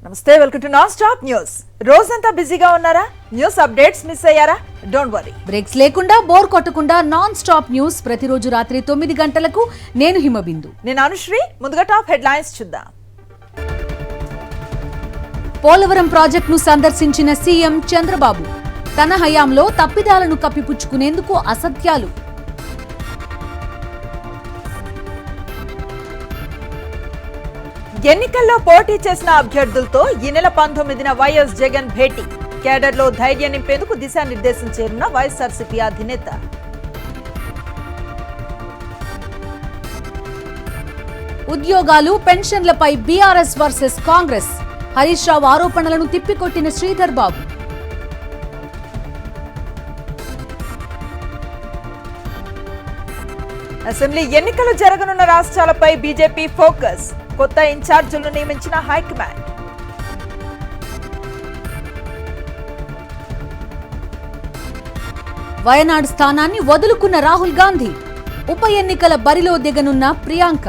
నమస్తే, welcome to non stop news. రోజంతా బిజీగా ఉన్నారా? న్యూస్ అప్డేట్స్ మిస్ అయ్యారా? డోంట్ వరీ, బ్రేక్స్ లేకుండా బోర్ కొట్టకుండా నాన్ స్టాప్ న్యూస్ ప్రతిరోజు రాత్రి 9 గంటలకు. నేను హిమబిందు, నేను అనుశ్రీ. ముందుగా టాప్ హెడ్లైన్స్ చూద్దాం. పోలవరం ప్రాజెక్టును సందర్శించిన సీఎం చంద్రబాబు. తన హయాంలో తప్పిదాలను కప్పిపుచ్చుకునేందుకు అసత్యాలు. ఎన్నికల్లో పోటీ చేసిన అభ్యర్థులతో ఈ నెల 19న వైఎస్ జగన్ భేటీ. కేడర్లో ధైర్యం నింపేందుకు దిశానిర్దేశం చేరున్న వైఎస్ఆర్సీపీ అధినేత. ఉద్యోగాలు, పెన్షన్లపై బీఆర్ఎస్ వర్సెస్ కాంగ్రెస్. హరీష్ రావు ఆరోపణలను తిప్పికొట్టిన శ్రీధర్ బాబు. అసెంబ్లీ ఎన్నికలు జరగనున్న రాష్ట్రాలపై బీజేపీ ఫోకస్. కొత్త ఇన్ఛార్జీలను నియమించిన హైకమాండ్. వయనాడ్ స్థానాన్ని వదులుకున్న రాహుల్ గాంధీ. ఉప ఎన్నికల బరిలో దిగనున్న ప్రియాంక.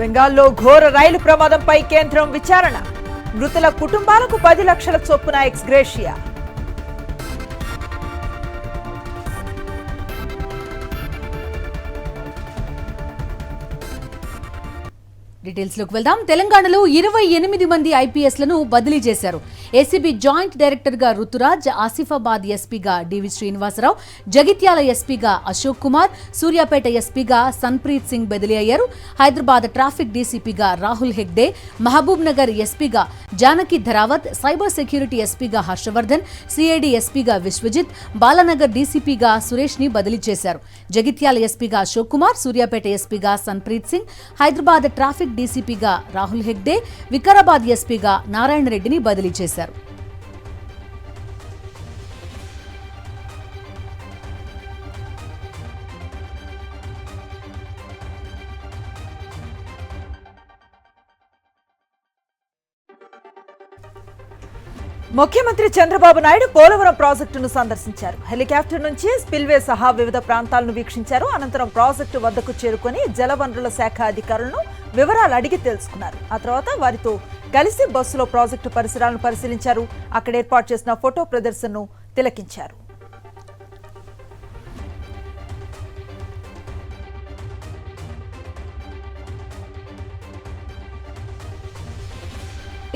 బెంగాల్లో ఘోర రైలు ప్రమాదంపై కేంద్రం విచారణ. మృతుల కుటుంబాలకు 10 లక్షల చొప్పున ఎక్స్గ్రేషియా. డీటెయిల్స్ లోకి వెళ్దాం. తెలంగాణలో 28 మంది ఐపీఎస్లను బదిలీ చేశారు. ఏసీబీ జాయింట్ డైరెక్టర్ గా రుతురాజ్, ఆసిఫాబాద్ ఎస్పీగా డివి శ్రీనివాసరావు, జగిత్యాల ఎస్పీగా అశోక్ కుమార్, సూర్యాపేట ఎస్పీగా సన్ప్రీత్ సింగ్ బదిలీ అయ్యారు. హైదరాబాద్ ట్రాఫిక్ డీసీపీగా రాహుల్ హెగ్డే, మహబూబ్ నగర్ ఎస్పీగా జానకి ధరావత్, సైబర్ సెక్యూరిటీ ఎస్పీగా హర్షవర్ధన్, సిఐడి ఎస్పీగా విశ్వజిత్, బాలానగర్ డీసీపీగా సురేష్ ని బదిలీ చేశారు. జగిత్యాల ఎస్పీగా అశోక్ కుమార్, సూర్యాపేట ఎస్పీగా సన్ప్రీత్ సింగ్, హైదరాబాద్ ట్రాఫిక్ డీసీపీగా రాహుల్ హెగ్డే, వికారాబాద్ ఎస్పీగా నారాయణ రెడ్డిని బదిలీ చేశారు. ముఖ్యమంత్రి చంద్రబాబు నాయుడు పోలవరం ప్రాజెక్టును సందర్శించారు. హెలికాప్టర్ నుంచి స్పిల్వే సహా వివిధ ప్రాంతాలను వీక్షించారు. అనంతరం ప్రాజెక్టు వద్దకు చేరుకుని జలవనరుల శాఖ అధికారులను వివరాలు అడిగి తెలుసుకున్నారు. ఆ తర్వాత వారితో కలిసి బస్సులో ప్రాజెక్టు పరిసరాలను పరిశీలించారు. అక్కడ ఏర్పాటు చేసిన ఫోటో ప్రదర్శనను తిలకించారు.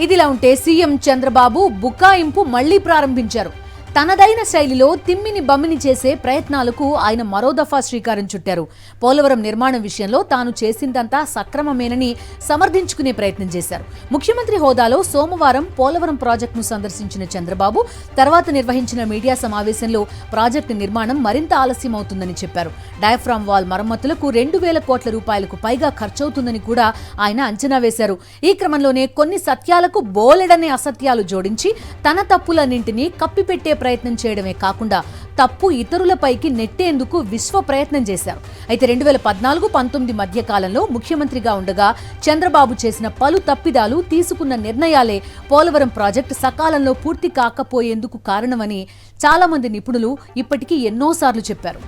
ఇదిలా ఉంటే సీఎం చంద్రబాబు బుకాయింపు మళ్లీ ప్రారంభించారు. తనదైన శైలిలో తిమ్మిని బమ్మిని చేసే ప్రయత్నాలకు ఆయన మరో దఫా శ్రీకారం చుట్టారు. పోలవరం నిర్మాణం విషయంలో తాను చేసిందంతా సక్రమమేనని సమర్థించుకునే ప్రయత్నం చేశారు. ముఖ్యమంత్రి హోదాలో సోమవారం పోలవరం ప్రాజెక్టును సందర్శించిన చంద్రబాబు తర్వాత నిర్వహించిన మీడియా సమావేశంలో ప్రాజెక్టు నిర్మాణం మరింత ఆలస్యం అవుతుందని చెప్పారు. డయాఫ్రామ్ వాల్ మరమ్మతులకు 2,000 కోట్ల రూపాయలకు పైగా ఖర్చవుతుందని కూడా ఆయన అంచనా వేశారు. ఈ క్రమంలోనే కొన్ని సత్యాలకు బోలెడనే అసత్యాలు జోడించి తన తప్పులన్నింటినీ కప్పిపెట్టే ప్రయత్నం చేయడమే కాకుండా తప్పు ఇతరులపైకి నెట్టేందుకు విశ్వ ప్రయత్నం చేశారు. అయితే 2014-19 మధ్య కాలంలో ముఖ్యమంత్రిగా ఉండగా చంద్రబాబు చేసిన పలు తప్పిదాలు, తీసుకున్న నిర్ణయాలే పోలవరం ప్రాజెక్టు సకాలంలో పూర్తి కాకపోయేందుకు కారణమని చాలా మంది నిపుణులు ఇప్పటికీ ఎన్నోసార్లు చెప్పారు.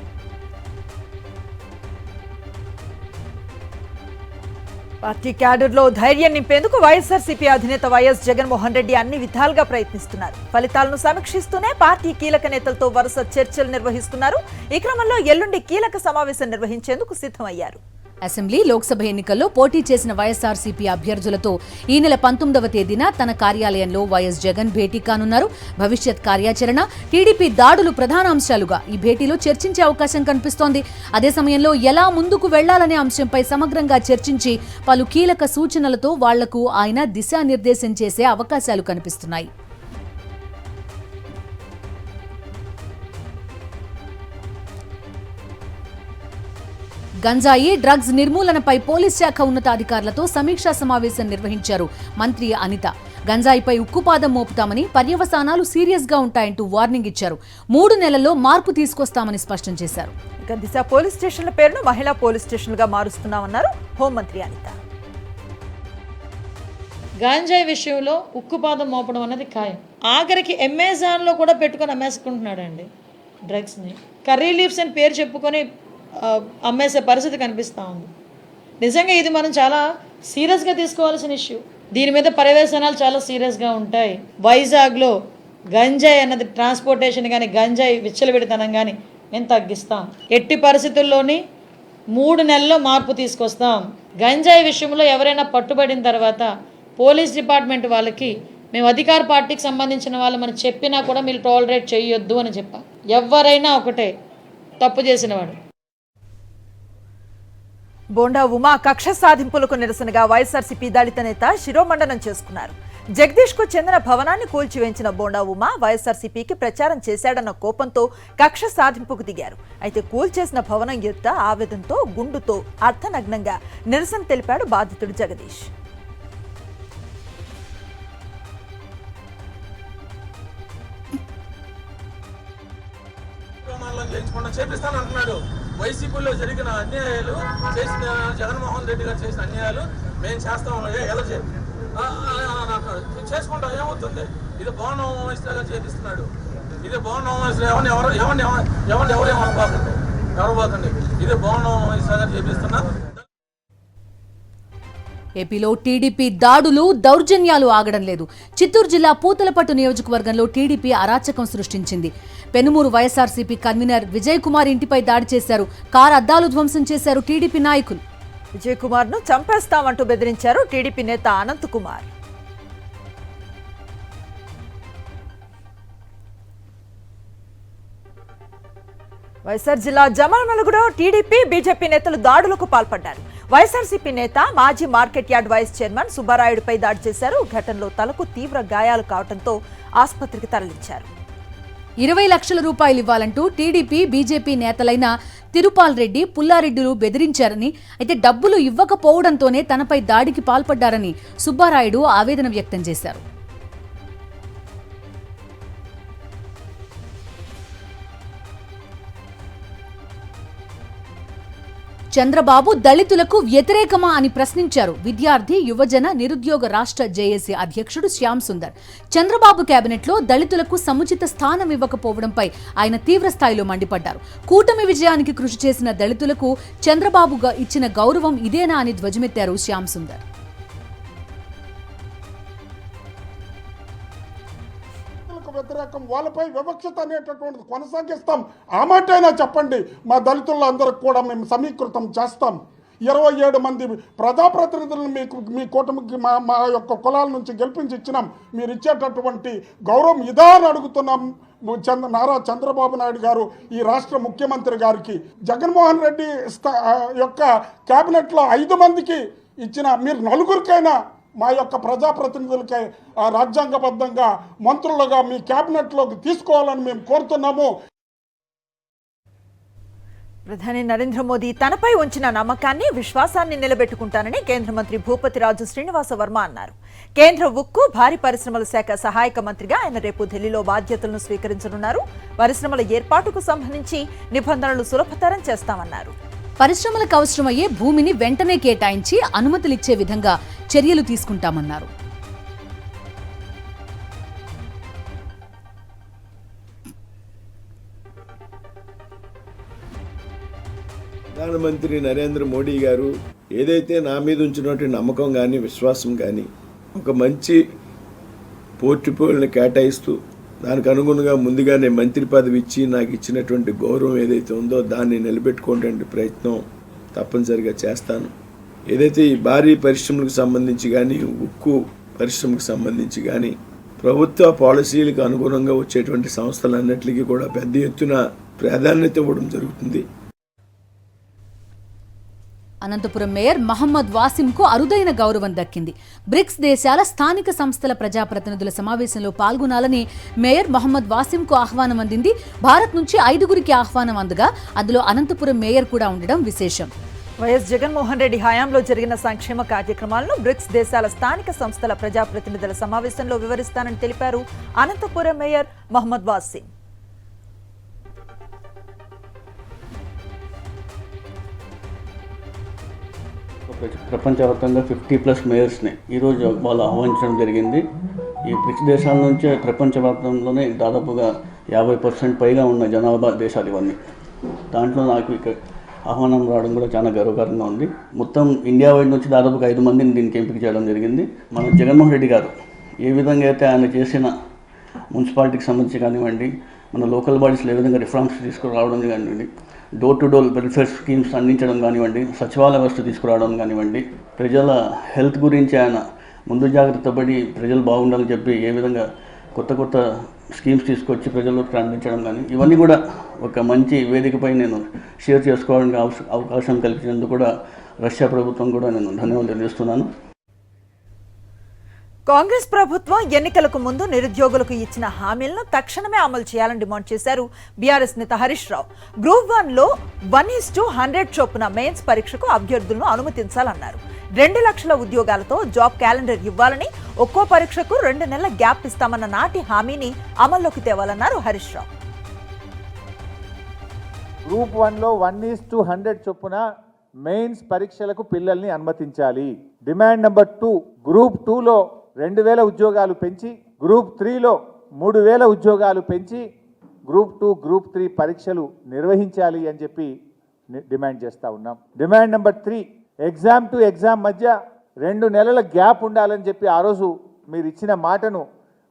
పార్టీ క్యాడర్లో ధైర్యం నింపేందుకు వైఎస్ఆర్సీపీ అధినేత వైఎస్ జగన్మోహన్ రెడ్డి అన్ని విధాలుగా ప్రయత్నిస్తున్నారు. ఫలితాలను సమీక్షిస్తూనే పార్టీ కీలక నేతలతో వరుస చర్చలు నిర్వహిస్తున్నారు. ఈ క్రమంలో ఎల్లుండి కీలక సమావేశం నిర్వహించేందుకు సిద్ధమయ్యారు. అసెంబ్లీ, లోక్సభ ఎన్నికల్లో పోటీ చేసిన వైఎస్ఆర్సీపీ అభ్యర్థులతో ఈ నెల 19వ తేదీన తన కార్యాలయంలో వైఎస్ జగన్ భేటీ కానున్నారు. భవిష్యత్ కార్యాచరణ, టీడీపీ దాడులు ప్రధాన అంశాలుగా ఈ భేటీలో చర్చించే అవకాశం కనిపిస్తోంది. అదే సమయంలో ఎలా ముందుకు వెళ్లాలనే అంశంపై సమగ్రంగా చర్చించి పలు కీలక సూచనలతో వాళ్లకు ఆయన దిశానిర్దేశం చేసే అవకాశాలు కనిపిస్తున్నాయి. గంజాయి, డ్రగ్స్ నిర్మూలనపై పోలీస్ శాఖ ఉన్నతాధికారులతో సమీక్షా సమావేశం నిర్వహించారు మంత్రి అనిత. గంజాయిపై ఉక్కుపాదం మోపుతామని, పర్యవసానాలు సీరియస్ గా ఉంటాయంటూ వార్నింగ్ ఇచ్చారు. 3 నెలల్లో మార్పు తీసుకొస్తామని స్పష్టం చేశారు. ఇక దిశ పోలీస్ స్టేషన్ల పేరును మహిళా పోలీస్ స్టేషన్లుగా మారుస్తున్నామన్నారు హోంమంత్రి అనిత. గాంజాయి విషయంలో ఉక్కుపాదం మోపడం అనేది ఖాయం. ఆఖరికి అమెజాన్లో కూడా పెట్టుకొని అమ్మేసుకుంటున్నాడండి డ్రగ్స్ని. కర్రీ లీవ్స్ అని పేరు చెప్పుకొని అమ్మేసే పరిస్థితి కనిపిస్తూ ఉంది. నిజంగా ఇది మనం చాలా సీరియస్గా తీసుకోవాల్సిన ఇష్యూ. దీని మీద పర్యవేక్షణాలు చాలా సీరియస్గా ఉంటాయి. వైజాగ్లో గంజాయి అన్నది ట్రాన్స్పోర్టేషన్ కానీ గంజాయి విచ్చలవిడితనం కానీ మేము తగ్గిస్తాం. ఎట్టి పరిస్థితుల్లోని 3 నెలల్లో మార్పు తీసుకొస్తాం. గంజాయి విషయంలో ఎవరైనా పట్టుబడిన తర్వాత పోలీస్ డిపార్ట్మెంట్ వాళ్ళకి మేము అధికార పార్టీకి సంబంధించిన వాళ్ళు మనం చెప్పినా కూడా మీరు టాలరేట్ చేయొద్దు అని చెప్పాం. ఎవరైనా ఒకటే తప్పు చేసినవాడు. బోండా ఉమా కక్ష సాధింపులకు నిరసనగా వైఎస్ఆర్సీపీ దళిత నేత శిరోమండనం చేసుకున్నారు. జగదీష్ కు చెందిన భవనాన్ని కూల్చివేయించిన బోండా ఉమా వైఎస్ఆర్సీపీకి ప్రచారం చేశాడన్న కోపంతో కక్ష సాధింపుకు దిగారు. అయితే కూల్చేసిన భవనం ఎదుట ఆవేదనతో గుండుతో అర్థనగ్నంగా నిరసన తెలిపాడు బాధితుడు జగదీష్. చేపిస్తానంటున్నాడు. వైసీపీలో జరిగిన అన్యాయాలు చేసిన జగన్మోహన్ రెడ్డి గారు చేసిన అన్యాయాలు మేము చేస్తాం, ఎలా చేసుకుంటాం, ఏమవుతుంది? ఇది భవనం ఇస్తాగా చేపిస్తున్నాడు. ఇది భవనం ఎవరు పోకండి, ఇది భవనం ఇస్తాగా చేపిస్తున్నా. ఏపీలో టీడీపీ దాడులు దౌర్జన్యాలు ఆగడం లేదు. చిత్తూరు జిల్లా పూతలపట్టు నియోజకవర్గంలో టీడీపీ అరాచకం సృష్టించింది. పెనుమూరు వైఎస్ఆర్సీపీ కన్వీనర్ విజయ్ కుమార్ ఇంటిపై దాడి చేశారు. కారు అద్దాలు ధ్వంసం చేశారు టీడీపీ నాయకులు. విజయ్ కుమార్ ను చంపేస్తామంటూ బెదిరించారు టీడీపీ నేత అనంత్ కుమార్. వైఎస్ఆర్ జిల్లా జమలమడుగులో టీడీపీ బీజేపీ నేతలు దాడులకు పాల్పడ్డారు. వైఎస్ఆర్సీపీ నేత మాజీ మార్కెట్ యార్డ్ వైస్ చైర్మన్ సుబ్బారాయుడుపై దాడి చేశారు. ఘటనలో తలకు తీవ్ర గాయాలు కావడంతో ఆసుపత్రికి తరలించారు. 20 లక్షల రూపాయలు ఇవ్వాలంటూ టీడీపీ బీజేపీ నేతలైన తిరుపాల్ రెడ్డి, పుల్లారెడ్డిలు బెదిరించారని, అయితే డబ్బులు ఇవ్వకపోవడంతోనే తనపై దాడికి పాల్పడ్డారని సుబ్బారాయుడు ఆవేదన వ్యక్తం చేశారు. చంద్రబాబు దళితులకు వ్యతిరేకమా అని ప్రశ్నించారు విద్యార్థి యువజన నిరుద్యోగ రాష్ట్ర జేఏసీ అధ్యక్షుడు శ్యామ్ సుందర్. చంద్రబాబు కేబినెట్లో దళితులకు సముచిత స్థానం ఇవ్వకపోవడంపై ఆయన తీవ్ర స్థాయిలో మండిపడ్డారు. కూటమి విజయానికి కృషి చేసిన దళితులకు చంద్రబాబు ఇచ్చిన గౌరవం ఇదేనా అని ధ్వజమెత్తారు శ్యామ్ సుందర్. వ్యతిరేకం, వాళ్ళపై వివక్షత అనేటటువంటిది కొనసాగిస్తాం. ఆ మాటైనా చెప్పండి. మా దళితుల్లో అందరికి కూడా మేము సమీకృతం చేస్తాం. 27 మంది ప్రజాప్రతినిధులను మీ కూటమికి మా యొక్క కులాల నుంచి గెలిపించి ఇచ్చినాం. మీరు ఇచ్చేటటువంటి గౌరవం ఇదా అని అడుగుతున్నాం. నారా చంద్రబాబు నాయుడు గారు ఈ రాష్ట్ర ముఖ్యమంత్రి గారికి జగన్మోహన్ రెడ్డి యొక్క క్యాబినెట్లో 5 మందికి ఇచ్చిన మీరు 4గురికైనా మా యొక్క ప్రజాప్రతినిధులకై రాజ్యాంగబద్ధంగా మంత్రులుగా మీ క్యాబినెట్లోకి తీసుకోవాలని మేము కోరుతున్నాము. ప్రధాని నరేంద్ర మోదీ తనపై ఉంచిన నమ్మకాన్ని, విశ్వాసాన్ని నిలబెట్టుకుంటానని కేంద్ర మంత్రి భూపతిరాజు శ్రీనివాస వర్మ అన్నారు. కేంద్ర ఉక్కు, భారీ పరిశ్రమల శాఖ సహాయక మంత్రిగా ఆయన రేపు ఢిల్లీలో బాధ్యతలను స్వీకరించనున్నారు. పరిశ్రమల ఏర్పాటుకు సంబంధించి నిబంధనలు సులభతరం చేస్తామన్నారు. పరిశ్రమలకు అవసరమయ్యే భూమిని వెంటనే కేటాయించి అనుమతులిచ్చే విధంగా చర్యలు తీసుకుంటామన్నారు. ప్రధానమంత్రి నరేంద్ర మోడీ గారు ఏదైతే నా మీద ఉంచినటువంటి నమ్మకం కానీ విశ్వాసం కానీ ఒక మంచి పోర్ట్ఫోలియోని కేటాయిస్తూ దానికి అనుగుణంగా ముందుగానే మంత్రి పదవి ఇచ్చి నాకు ఇచ్చినటువంటి గౌరవం ఏదైతే ఉందో దాన్ని నిలబెట్టుకోవడానికి ప్రయత్నం తప్పనిసరిగా చేస్తాను. ఏదైతే ఈ భారీ పరిశ్రమలకు సంబంధించి కానీ ఉక్కు పరిశ్రమకు సంబంధించి కానీ ప్రభుత్వ పాలసీలకు అనుగుణంగా వచ్చేటువంటి సంస్థలన్నింటికీ కూడా పెద్ద ఎత్తున ప్రాధాన్యత ఇవ్వడం జరుగుతుంది. అనంతపురం మేయర్ మహమ్మద్ వాసింకు అరుదైన గౌరవం దక్కింది. బ్రిక్స్ దేశాల స్థానిక సంస్థల ప్రజాప్రతినిధుల సమావేశంలో పాల్గొనాలని మేయర్ మహమ్మద్ వాసింకు ఆహ్వానం అందింది. భారత్ నుంచి 5గురికి ఆహ్వానం అందగా అందులో అనంతపురం మేయర్ కూడా ఉండడం విశేషం. వైఎస్ జగన్మోహన్ రెడ్డి హయాంలో జరిగిన సంక్షేమ కార్యక్రమాలను బ్రిక్స్ దేశాల స్థానిక సంస్థల ప్రజాప్రతినిధుల సమావేశంలో వివరిస్తానని తెలిపారు అనంతపురం మేయర్ మహమ్మద్ వాసిం. ప్రపంచవ్యాప్తంగా 50+ మేయర్స్ని ఈరోజు వాళ్ళు ఆహ్వానించడం జరిగింది. ఈ బ్రిక్స్ దేశాల నుంచే ప్రపంచవ్యాప్తంలోనే దాదాపుగా 50% పైగా ఉన్న జనాభా దేశాలు ఇవన్నీ. దాంట్లో నాకు ఆహ్వానం రావడం కూడా చాలా గర్వకారంగా ఉంది. మొత్తం ఇండియా వైడ్ నుంచి దాదాపుగా 5 మందిని దీనికి ఎంపిక చేయడం జరిగింది. మన జగన్మోహన్ రెడ్డి గారు ఏ విధంగా అయితే ఆయన చేసిన మున్సిపాలిటీకి సంబంధించి కానివ్వండి, మన లోకల్ బాడీస్లో ఏ విధంగా రిఫార్మ్స్ తీసుకురావడం కానివ్వండి, door to door welfare schemes అందించడం కానివ్వండి, సచివాలయ వ్యవస్థ తీసుకురావడం కానివ్వండి, ప్రజల హెల్త్ గురించి ఆయన ముందు జాగ్రత్త పడి ప్రజలు బాగుండాలని చెప్పి ఏ విధంగా కొత్త స్కీమ్స్ తీసుకొచ్చి ప్రజల్లోకి అందించడం కానీ, ఇవన్నీ కూడా ఒక మంచి వేదికపై నేను షేర్ చేసుకోవడానికి అవకాశం కల్పించినందుకు కూడా రష్యా ప్రభుత్వం కూడా నేను ధన్యవాదాలు తెలియజేస్తున్నాను. కాంగ్రెస్ ప్రభుత్వం ఎన్నికలకు ముందు నిరుద్యోగులకు ఇచ్చిన హామీలను తక్షణమే అమలు చేయాలని డిమాండ్ చేశారు బీఆర్ఎస్ నేత హరీష్ రావు. గ్రూప్ 1లో 1:100 చొప్పున మెయిన్స్ పరీక్షకు అభ్యర్థులను అనుమతించాలన్నారు. 2 లక్షల ఉద్యోగాలతో జాబ్ క్యాలెండర్ ఇవ్వాలని, ఒక్కో పరీక్షకు 2 నెలల గ్యాప్ ఇస్తామన్న నాటి హామీని అమల్లోకి తేవాలన్నారు హరీష్ రావు. గ్రూప్ 1లో 1:100 చొప్పున మెయిన్స్ పరీక్షలకు పిల్లల్ని అనుమతించాలి. డిమాండ్ నెంబర్ 2, గ్రూప్ 2లో 2000 ఉద్యోగాలు పెంచి, గ్రూప్ 3లో 3000 ఉద్యోగాలు పెంచి గ్రూప్ 2, గ్రూప్ 3 పరీక్షలు నిర్వహించాలి అని చెప్పి డిమాండ్ చేస్తూ ఉన్నాం. Demand number 3, exam to exam మధ్య 2 నెలల గ్యాప్ ఉండాలని చెప్పి ఆ రోజు మీరు ఇచ్చిన మాటను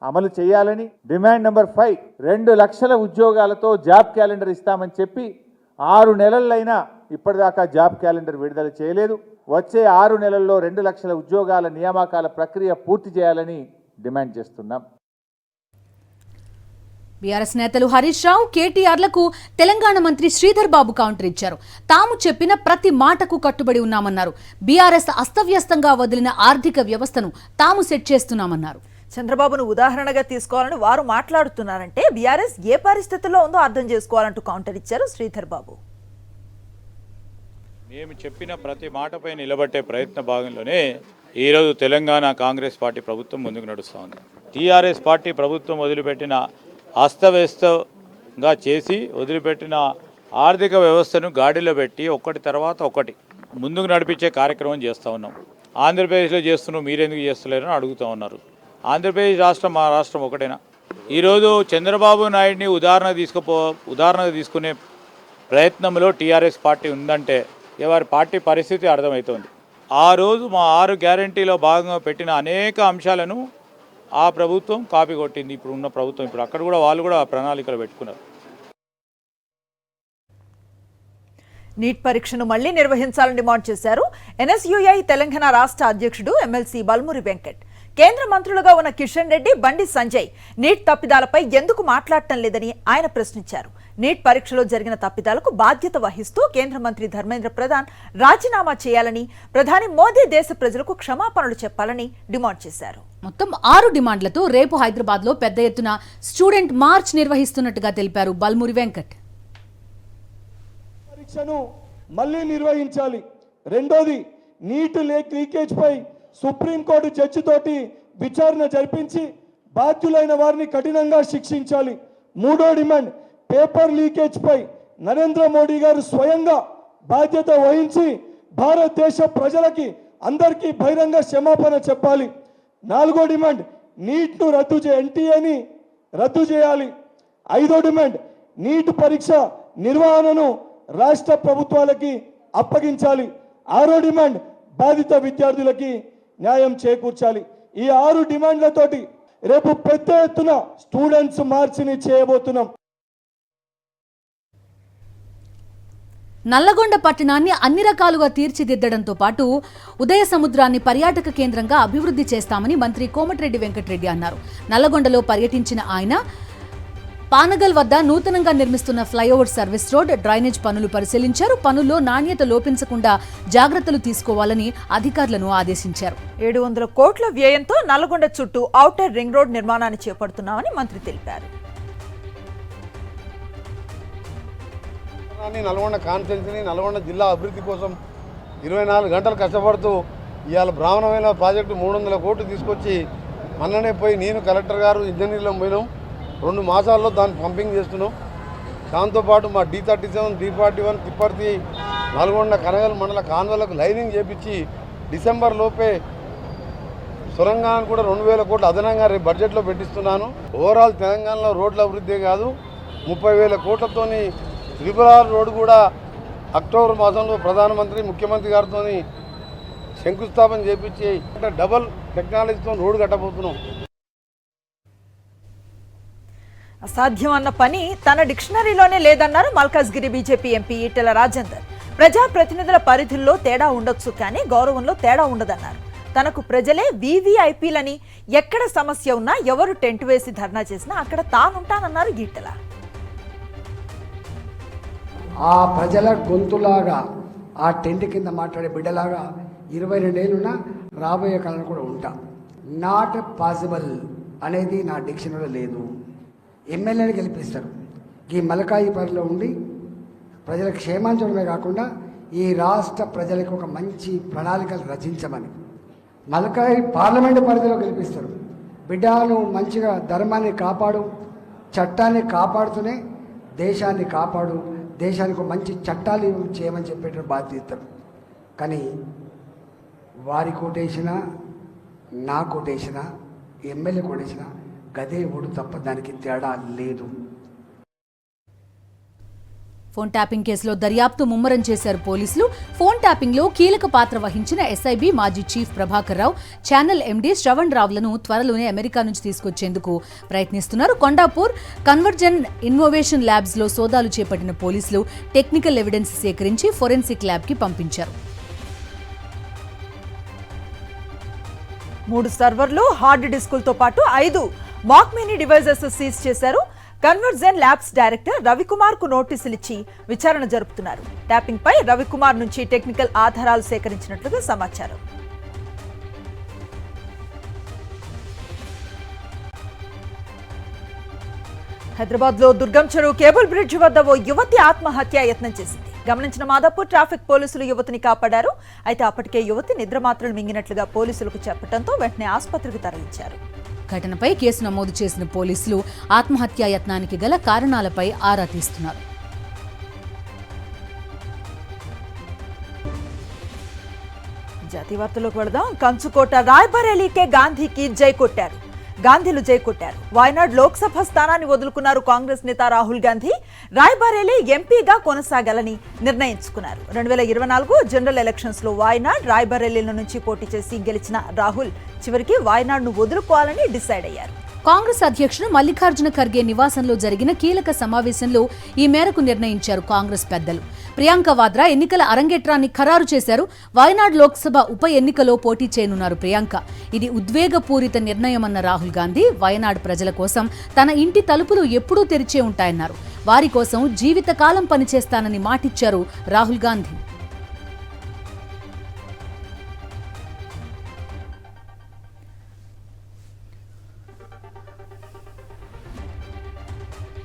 అమలు చేయాలని. డిమాండ్ నెంబర్ 5, 2 లక్షల ఉద్యోగాలతో జాబ్ క్యాలెండర్ ఇస్తామని చెప్పి 6 నెలలైనా ఇప్పటిదాకా జాబ్ క్యాలెండర్ విడుదల చేయలేదు. వచ్చే 6 నెలల్లో 2 లక్షల ఉద్యోగాల నియామకాల ప్రక్రియ పూర్తి చేయాలని డిమాండ్ చేస్తున్నాం. బీఆర్ఎస్ నేతలు హరీష్ రావు, కేటీఆర్లకు తెలంగాణ మంత్రి శ్రీధర్ బాబు కౌంటర్ ఇచ్చారు. తాము చెప్పిన ప్రతి మాటకు కట్టుబడి ఉన్నామన్నారు. బీఆర్ఎస్ అస్తవ్యస్తంగా వదిలిన ఆర్థిక వ్యవస్థను తాము సెట్ చేస్తున్నామన్నారు. చంద్రబాబును ఉదాహరణగా తీసుకోవాలని వారు మాట్లాడుతున్నారంటే బీఆర్ఎస్ ఏ పరిస్థితుల్లో ఉందో అర్థం చేసుకోవాలంటూ కౌంటర్ ఇచ్చారు శ్రీధర్ బాబు. మేము చెప్పిన ప్రతి మాటపై నిలబట్టే ప్రయత్న భాగంలోనే ఈరోజు తెలంగాణ కాంగ్రెస్ పార్టీ ప్రభుత్వం ముందుకు నడుస్తూ ఉంది. టీఆర్ఎస్ పార్టీ ప్రభుత్వం వదిలిపెట్టిన అస్తవ్యస్తంగా చేసి వదిలిపెట్టిన ఆర్థిక వ్యవస్థను గాడిలో పెట్టి ఒకటి తర్వాత ఒకటి ముందుకు నడిపించే కార్యక్రమం చేస్తూ ఉన్నాం. ఆంధ్రప్రదేశ్లో చేస్తున్నాం, మీరెందుకు చేస్తలేరని అడుగుతూ ఉన్నారు. ఆంధ్రప్రదేశ్ రాష్ట్రం మా రాష్ట్రం ఒకటేనా? ఈరోజు చంద్రబాబు నాయుడిని ఉదాహరణగా తీసుకునే ప్రయత్నంలో టీఆర్ఎస్ పార్టీ ఉందంటే వారి పార్టీ పరిస్థితి అర్థమవుతోంది. ఆ రోజు మా 6 గ్యారంటీలో భాగంగా పెట్టిన అనేక అంశాలను ఆ ప్రభుత్వం కాపీ కొట్టింది. ఇప్పుడు ఉన్న ప్రభుత్వం ఇప్పుడు అక్కడ కూడా వాళ్ళు కూడా ప్రణాళికలు పెట్టుకున్నారు. నీట్ పరీక్షను మళ్లీ నిర్వహించాలని డిమాండ్ చేశారు ఎన్ఎస్యుఐ తెలంగాణ రాష్ట్ర అధ్యక్షుడు ఎమ్మెల్సీ బల్మురి వెంకట్. కేంద్ర మంత్రులుగా ఉన్న కిషన్ రెడ్డి, బండి సంజయ్ నీట్ తప్పిదాలపై ఎందుకు మాట్లాడటం లేదని ఆయన ప్రశ్నించారు. నీట్ పరీక్షలో జరిగిన తప్పిదాలకు బాధ్యత వహిస్తూ కేంద్ర మంత్రి ధర్మేంద్ర ప్రధాన్ రాజీనామా చేయాలని, ప్రధాని మోదీ దేశ ప్రజలకు క్షమాపణలు చెప్పాలని డిమాండ్ చేశారు. మొత్తం 6 డిమాండ్లతో రేపు హైదరాబాద్ లో పెద్ద ఎత్తున స్టూడెంట్ మార్చ్ నిర్వహిస్తున్నట్టుగా తెలిపారు బల్మురి వెంకట్. పరీక్షను మళ్ళీ నిర్వహించాలి. రెండోది, నీట్ లీకేజ్ పై సుప్రీంకోర్టు జడ్జి తోటి విచారణ జరిపించి బాధ్యులైన వారిని కఠినంగా శిక్షించాలి. మూడో డిమాండ్, పేపర్ లీకేజ్ పై నరేంద్ర మోడీ గారు స్వయంగా బాధ్యత వహించి భారతదేశ ప్రజలకి అందరికీ బహిరంగ క్షమాపణ చెప్పాలి. నాలుగో డిమాండ్, నీట్ను ఎన్టీఏని రద్దు చేయాలి. ఐదో డిమాండ్, నీట్ పరీక్ష నిర్వహణను రాష్ట్ర ప్రభుత్వాలకి అప్పగించాలి. ఆరో డిమాండ్, బాధిత విద్యార్థులకి న్యాయం చేకూర్చాలి. ఈ 6 డిమాండ్లతోటి రేపు పెద్ద ఎత్తున స్టూడెంట్స్ మార్చిని చేయబోతున్నాం. నల్లగొండ పట్టణాన్ని అన్ని రకాలుగా తీర్చిదిద్దడంతో పాటు ఉదయ సముద్రాన్ని పర్యాటక కేంద్రంగా అభివృద్ధి చేస్తామని మంత్రి కోమటిరెడ్డి వెంకటరెడ్డి అన్నారు. నల్లగొండలో పర్యటించిన ఆయన పానగల్ వద్ద నూతనంగా నిర్మిస్తున్న ఫ్లైఓవర్ సర్వీస్ రోడ్, డ్రైనేజ్ పనులు పరిశీలించారు. పనుల్లో నాణ్యత లోపించకుండా జాగ్రత్తలు తీసుకోవాలని అధికారులను ఆదేశించారు. 700 కోట్ల వ్యయంతో నల్లగొండ చుట్టూ ఔటర్ రింగ్ రోడ్ నిర్మాణాన్ని చేపడుతున్నామని మంత్రి తెలిపారు. నల్గొండ కాన్స్టిట్యున్సీని, నల్గొండ జిల్లా అభివృద్ధి కోసం 24 గంటలు కష్టపడుతూ ఇవాళ బ్రాహ్మణమైన ప్రాజెక్టు 300 కోట్లు తీసుకొచ్చి మొన్ననే పోయి నేను కలెక్టర్ గారు ఇంజనీర్లో పోయినాం. 2 మాసాల్లో దాన్ని పంపింగ్ చేస్తున్నాం. దాంతోపాటు మా D37, D41 తిప్పర్తి, నల్గొండ కనగల్ మండల కాన్వలకు లైనింగ్ చేపించి డిసెంబర్ లోపే సొరంగాన్ని కూడా 2000 కోట్లు అదనంగా రేపు బడ్జెట్లో పెట్టిస్తున్నాను. ఓవరాల్ తెలంగాణలో రోడ్ల అభివృద్ధి కాదు, 30,000 కోట్లతోని త్రిపుర రోడ్డు కూడా అక్టోబర్ మాసంలో ప్రధానమంత్రి ముఖ్యమంత్రి గారితో శంకుస్థాపన చేపించి డబల్ టెక్నాలజీతో రోడ్డు కట్టబోతున్నాం. అసాధ్యం అన్న పని తన డిక్షనరీలోనే లేదన్నారు మల్కాజ్గిరి బీజేపీ ఎంపీ ఈటెల రాజేందర్. ప్రజాప్రతినిధుల పరిధుల్లో తేడా ఉండొచ్చు కానీ గౌరవంలో తేడా ఉండదన్నారు. తనకు ప్రజలే వీవీఐపీలని, ఎక్కడ సమస్య ఉన్నా ఎవరు టెంట్ వేసి ధర్నా చేసినా అక్కడ తానుంటానన్నారు ఈటెల. ఆ ప్రజల గొంతులాగా, ఆ టెంట్ కింద మాట్లాడే బిడ్డలాగా 22 ఏళ్ళున్నా రాబోయే కాలంలో కూడా ఉంటా. నాట్ పాసిబుల్ అనేది నా డిక్షనరీలో లేదు. ఎమ్మెల్యేని గెలిపిస్తారు. ఈ మలకాయిపల్లిలో ఉండి ప్రజల క్షేమాన్ని చూడమే కాకుండా ఈ రాష్ట్ర ప్రజలకు ఒక మంచి ప్రణాళికలు రచించమని మలకాయి పార్లమెంటు పరిధిలో గెలిపిస్తారు. బిడ్డను మంచిగా ధర్మాన్ని కాపాడు, చట్టాన్ని కాపాడుతూనే దేశాన్ని కాపాడు, దేశానికి మంచి చట్టాలు చేయమని చెప్పేట బాధ్యత ఇస్తారు. కానీ వారి కోటేసినా, నా కోటేసినా, ఎమ్మెల్యే కోటేసినా గదే ఓడు తప్ప దానికి తేడా లేదు. ఫోన్ ట్యాపింగ్ కేసులో దర్యాప్తు ముమ్మరం చేశారు పోలీసులు. ఫోన్ ట్యాపింగ్ లో కీలక పాత్ర వహించిన ఎస్ఐబి మాజీ chief Prabhakar Rao, channel MD Shravan రావులను త్వరలోనే అమెరికా నుంచి తీసుకొచ్చేందుకు ప్రయత్నిస్తున్నారు. కొండాపూర్ కన్వర్జన్ ఇన్నోవేషన్ ల్యాబ్స్ లో సోదాలు చేపట్టిన పోలీసులు టెక్నికల్ ఎవిడెన్స్ సేకరించి ఫోరెన్సిక్ ల్యాబ్ కి పంపించారు. 3 సర్వర్లు, హార్డ్ డిస్కులతో పాటు 5 మాక్ మినీ డివైజెస్ సీజ్ చేశారు. కన్వర్జన్ ల్యాబ్స్ డైరెక్టర్ రవికుమార్ కు నోటీసులు ఇచ్చి విచారణ జరుపుతున్నారు. ట్యాపింగ్ పై రవికుమార్ నుంచి టెక్నికల్ ఆధారాలు సేకరించినట్లుగా సమాచారం. హైదరాబాద్ లో దుర్గం చెరువు కేబుల్ బ్రిడ్జ్ వద్ద ఓ యువతి ఆత్మహత్యా యత్నం చేసింది. గమనించిన మాదాపూర్ ట్రాఫిక్ పోలీసులు యువతిని కాపాడారు. అయితే అప్పటికే యువతి నిద్రమాత్రలు మింగినట్లుగా పోలీసులకు చెప్పడంతో వెంటనే ఆసుపత్రికి తరలించారు. ఘటనపై కేసు నమోదు చేసిన పోలీసులు ఆత్మహత్యా యత్నానికి గల కారణాలపై ఆరా తీస్తున్నారు. జాతీయ వార్తలోకి వెళదాం. కంచుకోట రాయ్బరేలీకే గాంధీకి జై కొట్టారు. గాంధీలు జై కొట్టారు. వాయనాడ్ లోక్సభ స్థానాన్ని వదులుకున్నారు కాంగ్రెస్ నేత రాహుల్ గాంధీ. రాయ్బరేలీ ఎంపీగా కొనసాగాలని నిర్ణయించుకున్నారు. 2024 జనరల్ ఎలక్షన్స్ లో వాయనాడ్, రాయ్బరేలీల నుంచి పోటీ చేసి గెలిచిన రాహుల్ చివరికి వాయనాడ్ ను వదులుకోవాలని డిసైడ్ అయ్యారు. కాంగ్రెస్ అధ్యక్షుడు మల్లికార్జున ఖర్గే నివాసంలో జరిగిన కీలక సమావేశంలో ఈ మేరకు నిర్ణయించారు కాంగ్రెస్ పెద్దలు. ప్రియాంక వాద్రా ఎన్నికల అరంగేట్రాన్ని ఖరారు చేశారు. వాయనాడ్ లోక్సభ ఉప ఎన్నికలో పోటీ చేయనున్నారు ప్రియాంక. ఇది ఉద్వేగపూరిత నిర్ణయమన్న రాహుల్ గాంధీ వాయనాడ్ ప్రజల కోసం తన ఇంటి తలుపులు ఎప్పుడూ తెరిచే ఉంటాయన్నారు. వారి కోసం జీవితకాలం పనిచేస్తానని మాటిచ్చారు రాహుల్ గాంధీ.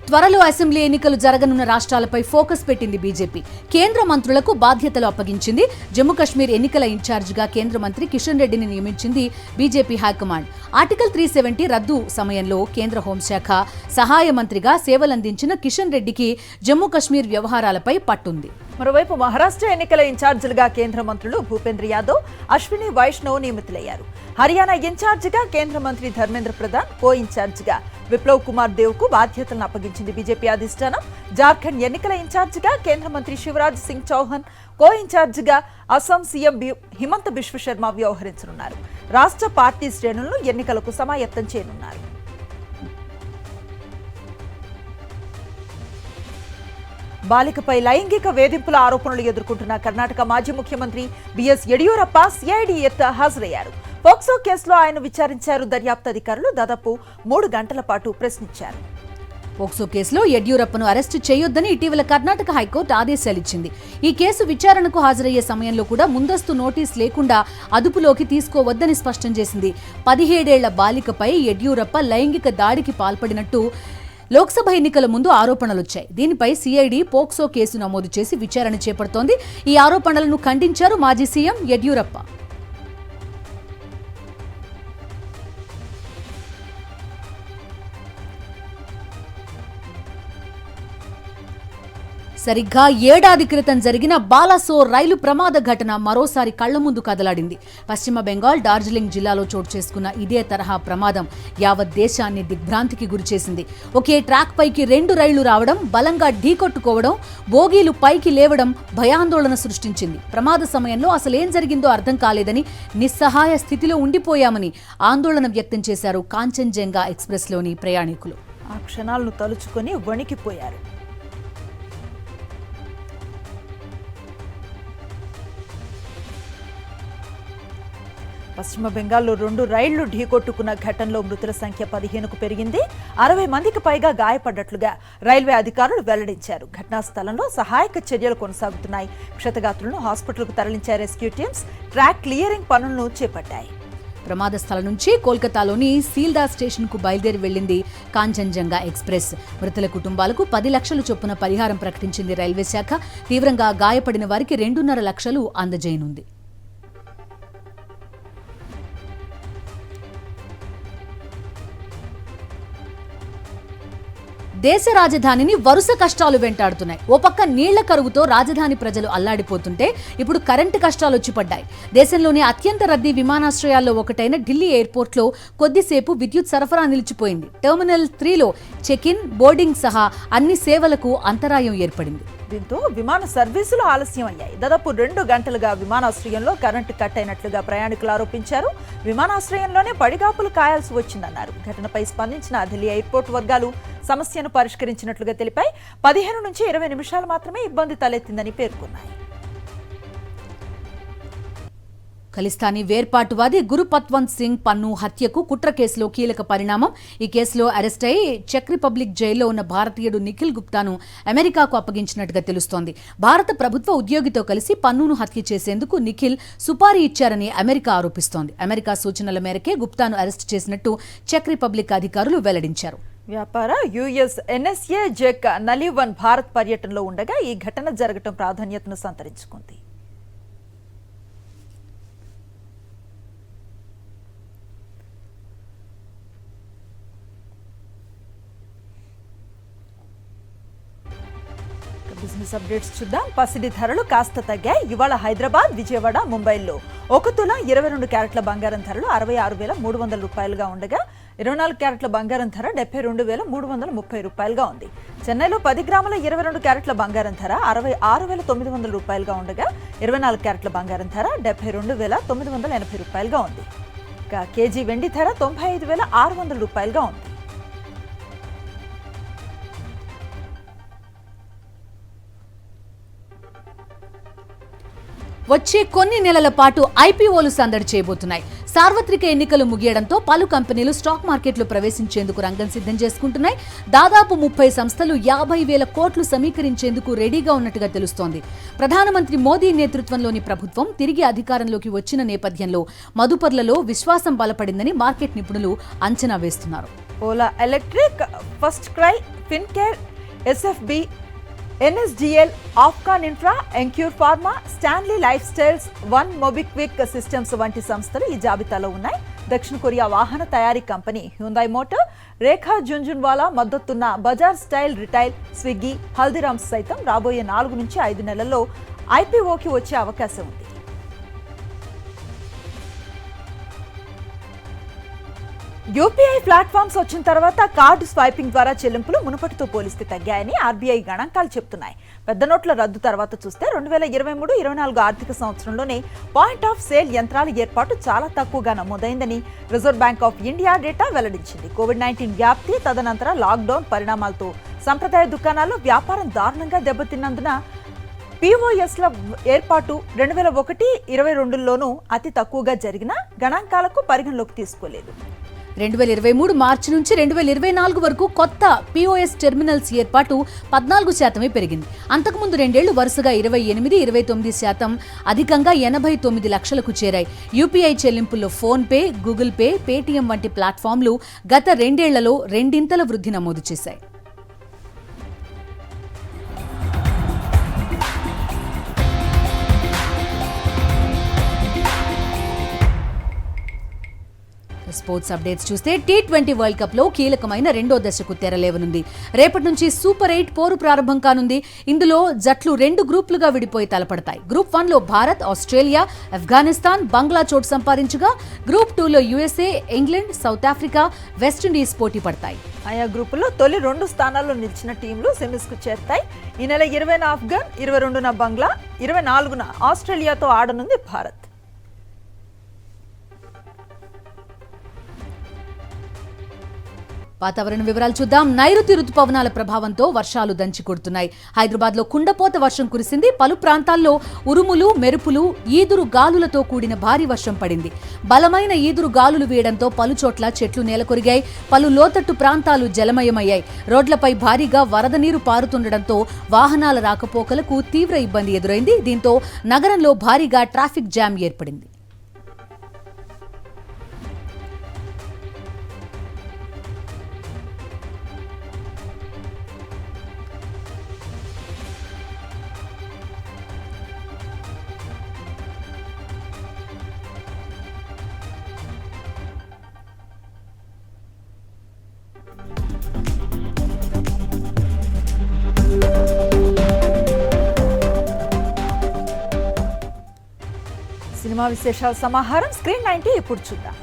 త్వరలో అసెంబ్లీ ఎన్నికలు జరగనున్న రాష్ట్రాలపై ఫోకస్ పెట్టింది బీజేపీ. కేంద్ర మంత్రులకు బాధ్యతలు అప్పగించింది. జమ్మూ కశ్మీర్ ఎన్నికల ఇన్ఛార్జిగా కేంద్ర మంత్రి కిషన్ రెడ్డిని నియమించింది బీజేపీ హైకమాండ్. ఆర్టికల్ 370 రద్దు సమయంలో కేంద్ర హోంశాఖ సహాయ మంత్రిగా సేవలందించిన కిషన్ రెడ్డికి జమ్మూ కశ్మీర్ వ్యవహారాలపై పట్టుంది. మరోవైపు మహారాష్ట్ర ఎన్నికల ఇన్ఛార్జీలుగా కేంద్ర మంత్రులు భూపేంద్ర యాదవ్, అశ్విని వైష్ణవ్ నియమితులయ్యారు. హర్యానా ఇన్ఛార్జిగా కేంద్ర మంత్రి ధర్మేంద్ర ప్రధాన్, కో ఇన్ఛార్జిగా విప్లవ్ కుమార్ దేవ్ కు బాధ్యతలను అప్పగించింది బీజేపీ అధిష్టానం. జార్ఖండ్ ఎన్నికల ఇన్ఛార్జిగా కేంద్ర మంత్రి శివరాజ్ సింగ్ చౌహాన్, కో ఇన్ఛార్జిగా అస్సాం సీఎం హిమంత బిశ్వ శర్మ వ్యవహరించనున్నారు. రాష్ట్ర పార్టీ శ్రేణులను ఎన్నికలకు సమాయత్తం చేయనున్నారు. బాలికపై లైంగిక వేధింపుల ఆరోపణలు ఎదుర్కొంటున్న కర్ణాటక మాజీ ముఖ్యమంత్రి బిఎస్ యడియూరప్ప సిఐడి ఎదుట హాజరయ్యారు. పోక్సో కేసులో ఆయన విచారించారు. దర్యాప్తు అధికారులు దాదాపు 3 గంటల పాటు ప్రశ్నించారు. పోక్సో కేసులో యడ్యూరప్పను అరెస్టు చేయొద్దని ఇటీవల కర్ణాటక హైకోర్టు ఆదేశాలిచ్చింది. ఈ కేసు విచారణకు హాజరయ్యే సమయంలో కూడా ముందస్తు నోటీస్ లేకుండా అదుపులోకి తీసుకోవద్దని స్పష్టం చేసింది. 17 ఏళ్ల బాలికపై యడ్యూరప్ప లైంగిక దాడికి పాల్పడినట్టు లోక్సభ ఎన్నికల ముందు ఆరోపణలొచ్చాయి. దీనిపై సిఐడి పోక్సో కేసు నమోదు చేసి విచారణ చేపడుతోంది. ఈ ఆరోపణలను ఖండించారు మాజీ సీఎం యడ్యూరప్ప. సరిగ్గా ఏడాది క్రితం జరిగిన బాలాసోర్ రైలు ప్రమాద ఘటన మరోసారి కళ్ల ముందు కదలాడింది. పశ్చిమ బెంగాల్ డార్జిలింగ్ జిల్లాలో చోటు చేసుకున్న ఇదే తరహా ప్రమాదం యావత్ దేశాన్ని దిగ్భ్రాంతికి గురిచేసింది. ఒకే ట్రాక్ పైకి 2 రైళ్లు రావడం, బలంగా ఢీకొట్టుకోవడం, బోగీలు పైకి లేవడం భయాందోళన సృష్టించింది. ప్రమాద సమయంలో అసలేం జరిగిందో అర్థం కాలేదని, నిస్సహాయ స్థితిలో ఉండిపోయామని ఆందోళన వ్యక్తం చేశారు కాంచన్జంగా ఎక్స్ప్రెస్లోని ప్రయాణికులు. ఆ క్షణాలను తలుచుకొని వణికిపోయారు. పశ్చిమ బెంగాల్లో 2 రైళ్లు ఢీకొట్టుకున్న ఘటనలో మృతుల సంఖ్య 15కు పెరిగింది. 60 మందికి పైగా గాయపడ్డట్లుగా రైల్వే అధికారులు వెల్లడించారు. ఘటనా స్థలంలో సహాయక చర్యలు కొనసాగుతున్నాయి. క్షతగాత్రులను హాస్పిటల్కు తరలించే రెస్క్యూ టీమ్స్ ట్రాక్ క్లియరింగ్ పనులను చేపట్టాయి. ప్రమాద స్థలం నుంచి కోల్కతాలోని సీల్దా స్టేషన్కు బయలుదేరి వెళ్లింది కాంచన్జంగా ఎక్స్ప్రెస్. మృతుల కుటుంబాలకు 10 లక్షల చొప్పున పరిహారం ప్రకటించింది రైల్వే శాఖ. తీవ్రంగా గాయపడిన వారికి 2.5 లక్షలు అందజేయనుంది. దేశ రాజధానిని వరుస కష్టాలు వెంటాడుతున్నాయి. ఓ పక్క నీళ్ల కరువుతో రాజధాని ప్రజలు అల్లాడిపోతుంటే ఇప్పుడు కరెంటు కష్టాలు వచ్చి పడ్డాయి. దేశంలోని అత్యంత రద్దీ విమానాశ్రయాల్లో ఒకటైన ఢిల్లీ ఎయిర్పోర్ట్లో కొద్దిసేపు విద్యుత్ సరఫరా నిలిచిపోయింది. టెర్మినల్ 3లో చెక్-ఇన్, బోర్డింగ్ సహా అన్ని సేవలకు అంతరాయం ఏర్పడింది. దీంతో విమాన సర్వీసులు ఆలస్యం అయ్యాయి. దాదాపు 2 గంటలుగా విమానాశ్రయంలో కరెంటు కట్ అయినట్లుగా ప్రయాణికులు ఆరోపించారు. విమానాశ్రయంలోనే పడిగాపులు కాయాల్సి వచ్చిందన్నారు. ఘటనపై స్పందించిన ఢిల్లీ ఎయిర్పోర్ట్ వర్గాలు సమస్యను పరిష్కరించినట్లుగా తెలిపాయి. 15 నుంచి 20 నిమిషాలు మాత్రమే ఇబ్బంది తలెత్తిందని పేర్కొన్నాయి. ఖలిస్తానీ వేర్పాటువాది గురుపత్వంత్ సింగ్ పన్ను హత్యకు కుట్ర కేసులో కీలక పరిణామం. ఈ కేసులో అరెస్ట్ అయి చెక్ రిపబ్లిక్ జైల్లో ఉన్న భారతీయుడు నిఖిల్ గుప్తాను అమెరికాకు అప్పగించినట్టుగా తెలుస్తోంది. భారత ప్రభుత్వ ఉద్యోగితో కలిసి పన్నును హత్య చేసేందుకు నిఖిల్ సుపారీ ఇచ్చారని అమెరికా ఆరోపిస్తోంది. అమెరికా సూచనల మేరకే గుప్తాను అరెస్ట్ చేసినట్టు చెక్ రిపబ్లిక్ అధికారులు వెల్లడించారు. వ్యాపార యుఎస్ ఎన్ఎస్ఏ జెక్ నలీవన్ భారత్ పర్యటనలో ఉండగా ఈ ఘటన జరగడం ప్రాధాన్యతను సంతరించుకుంది. బిజినెస్ అప్డేట్స్ చూద్దాం. పసిడి ధరలు కాస్త తగ్గాయి. ఇవాళ హైదరాబాద్, విజయవాడ, ముంబైలో 1 తులం 22 క్యారెట్ల బంగారం ధరలు 66,300 రూపాయలుగా ఉండగా 24 క్యారెట్ల బంగారం ధర 72,330 రూపాయలుగా ఉంది. చెన్నైలో 10 గ్రాముల 22 క్యారెట్ల బంగారం ధర 66,900 రూపాయలుగా ఉండగా 24 క్యారెట్ల బంగారం ధర 72,980 రూపాయలుగా ఉంది. ఇక కేజీ వెండి ధర 95,600 రూపాయలుగా ఉంది. వచ్చే కొన్ని నెలల పాటు ఐపీఓలు సందడి చేయబోతున్నాయి. సార్వత్రిక ఎన్నికలు ముగియడంతో పలు కంపెనీలు స్టాక్ మార్కెట్లో ప్రవేశించేందుకు రంగం సిద్ధం చేసుకుంటున్నాయి. దాదాపు 30 సంస్థలు 50,000 కోట్లు సమీకరించేందుకు రెడీగా ఉన్నట్టుగా తెలుస్తోంది. ప్రధానమంత్రి మోదీ నేతృత్వంలోని ప్రభుత్వం తిరిగి అధికారంలోకి వచ్చిన నేపథ్యంలో మదుపర్లలో విశ్వాసం బలపడిందని మార్కెట్ నిపుణులు అంచనా వేస్తున్నారు. Ola electric, first cry, Fincare, SFB, NSDL, Afcons infra, Emcure pharma, Stanley lifestyles, one MobiKwik systems వంటి సంస్థలు ఈ జాబితాలో ఉన్నాయి. దక్షిణ కొరియా వాహన తయారీ company Hyundai motor, Rekha Jhunjhunwala మద్దతున్న బజాజ్ స్టైల్ రిటైల్, స్విగ్గీ, హల్దీరామ్స్ సైతం రాబోయే 4 నుంచి 5 నెలల్లో ఐపీఓకి వచ్చే అవకాశం ఉంది. యూపీఐ ప్లాట్ఫామ్స్ వచ్చిన తర్వాత కార్డు స్వైపింగ్ ద్వారా చెల్లింపులు మునుపటితో పోలిస్తే తగ్గాయని ఆర్బీఐ గణాంకాలు చెప్తున్నాయి. పెద్ద నోట్ల రద్దు తర్వాత చూస్తే 2023-24 ఆర్థిక సంవత్సరంలోనే పాయింట్ ఆఫ్ సేల్ యంత్రాల ఏర్పాటు చాలా తక్కువగా నమోదైందని Reserve Bank of India data వెల్లడించింది. కోవిడ్-19 వ్యాప్తి, తదనంతర లాక్డౌన్ పరిణామాలతో సంప్రదాయ దుకాణాల్లో వ్యాపారం దారుణంగా దెబ్బతిన్నందున పీఓఎస్ల ఏర్పాటు 2021-22లోనూ అతి తక్కువగా జరిగిన గణాంకాలకు పరిగణలోకి తీసుకోలేదు. 2023 మార్చి నుంచి 2024 వరకు కొత్త పీఓఎస్ టెర్మినల్స్ ఏర్పాటు 14% పెరిగింది. అంతకుముందు 2 ఏళ్లు వరుసగా 28-29% అధికంగా 89 లక్షలకు చేరాయి. యూపీఐ చెల్లింపుల్లో ఫోన్పే, గూగుల్ పే, పేటీఎం వంటి ప్లాట్ఫామ్లు గత 2 ఏళ్లలో రెండింతల వృద్ధి నమోదు చేశాయి. స్పోర్ట్స్ అప్డేట్స్ చూస్తే T20 వరల్డ్ కప్ లో కీలకమైన రెండో దశకు తెరలేవనుంది. రేపటి నుంచి సూపర్ 8 పోరు ప్రారంభం కానుంది. ఇందులో జట్లు 2 గ్రూపులుగా విడిపోయి తలపడతాయి. గ్రూప్ 1 లో భారత్, ఆస్ట్రేలియా, ఆఫ్ఘనిస్తాన్, బంగ్లా చోటు సంపాదించగా గ్రూప్ 2 లో USA, England, south Africa, West Indies పోటీ పడతాయి. ఆయా గ్రూపుల్లో తొలి 2 స్థానాల్లో నిలిచిన టీంలు సెమీస్ కు చేరుతాయి. ఈ నెల 20న ఆఫ్ఘన్, 22న బంగ్లా, 24న ఆస్ట్రేలియాతో ఆడనుంది భారత్. వాతావరణ వివరాలు చూద్దాం. నైరుతి రుతుపవనాల ప్రభావంతో వర్షాలు దంచి కొడుతున్నాయి. హైదరాబాద్ లో కుండపోత వర్షం కురిసింది. పలు ప్రాంతాల్లో ఉరుములు, మెరుపులు, ఈదురు గాలులతో కూడిన భారీ వర్షం పడింది. బలమైన ఈదురు గాలులు వీయడంతో పలు చోట్ల చెట్లు నేలకొరిగాయి. పలు లోతట్టు ప్రాంతాలు జలమయమయ్యాయి. రోడ్లపై భారీగా వరద నీరు పారుతుండటంతో వాహనాల రాకపోకలకు తీవ్ర ఇబ్బంది ఎదురైంది. దీంతో నగరంలో భారీగా ట్రాఫిక్ జామ్ ఏర్పడింది. సినిమా విశేషాల సమాహారం స్క్రీన్ 90 ఇప్పుడు చూద్దాం.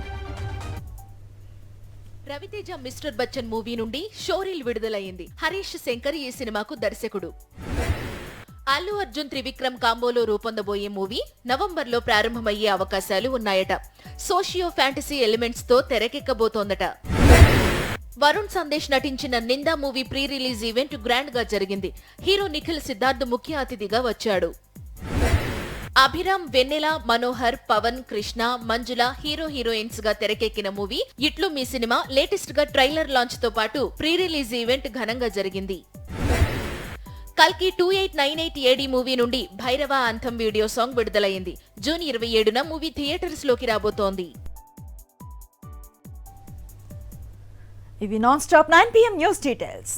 రవితేజ మిస్టర్ బచ్చన్ మూవీ నుండి షోరీల్ విడుదలయ్యింది. హరీష్ శంకర్ ఈ సినిమాకు దర్శకుడు. అల్లు అర్జున్ త్రివిక్రమ్ కాంబోలో రూపొందబోయే మూవీ నవంబర్లో ప్రారంభమయ్యే అవకాశాలు ఉన్నాయట. సోషియో ఫ్యాంటసీ ఎలిమెంట్స్ తో తెరకెక్కబోతోందట. వరుణ్ సందేశ్ నటించిన Nindha movie pre release event grand గా జరిగింది. హీరో నిఖిల్ సిద్ధార్థ్ ముఖ్య అతిథిగా వచ్చాడు. అభిరామ్, వెన్నెల, మనోహర్, పవన్, కృష్ణ, మంజుల హీరోయిన్స్ గా తెరకెక్కిన మూవీ ఇట్లు మీ సినిమా లేటెస్ట్ గా ట్రైలర్ లాంచ్ తో పాటు ప్రీ రిలీజ్ ఈవెంట్ ఘనంగా జరిగింది. కల్కి 2898 AD మూవీ నుండి భైరవ అంతం వీడియో సాంగ్ విడుదలైంది. జూన్ 27న మూవీ థియేటర్స్ లోకి రాబోతోంది. ఇవి non stop 9 PM news details.